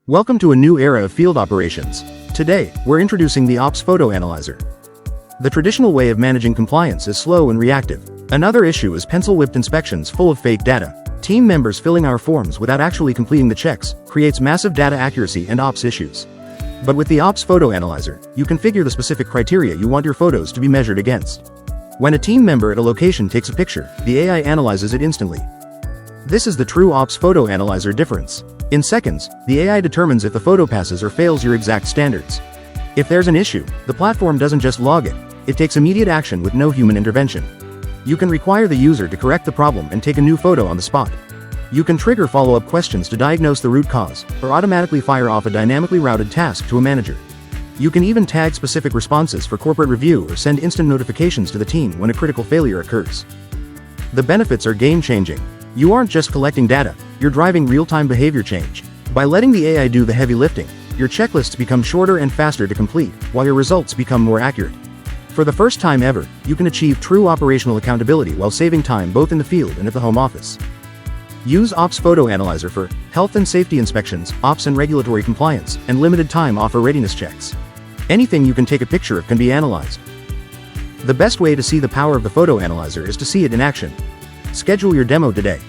Welcome to a new era of field operations. Today, we're introducing the OpsPhotoAnalyzer. The traditional way of managing compliance is slow and reactive. Another issue is pencil-whipped inspections full of fake data. Team members filling our forms without actually completing the checks creates massive data accuracy and ops issues. But with the OpsPhotoAnalyzer, you configure the specific criteria you want your photos to be measured against. When a team member at a location takes a picture, the AI analyzes it instantly. This is the true OpsPhotoAnalyzer difference. In seconds, the AI determines if the photo passes or fails your exact standards. If there's an issue, the platform doesn't just log it, it takes immediate action with no human intervention. You can require the user to correct the problem and take a new photo on the spot. You can trigger follow-up questions to diagnose the root cause, or automatically fire off a dynamically routed task to a manager. You can even tag specific responses for corporate review or send instant notifications to the team when a critical failure occurs. The benefits are game-changing. You aren't just collecting data, you're driving real-time behavior change. By letting the AI do the heavy lifting, your checklists become shorter and faster to complete, while your results become more accurate. For the first time ever, you can achieve true operational accountability while saving time both in the field and at the home office. Use OpsPhotoAnalyzer for health and safety inspections, ops and regulatory compliance, and limited-time offer readiness checks. Anything you can take a picture of can be analyzed. The best way to see the power of the photo analyzer is to see it in action. Schedule your demo today.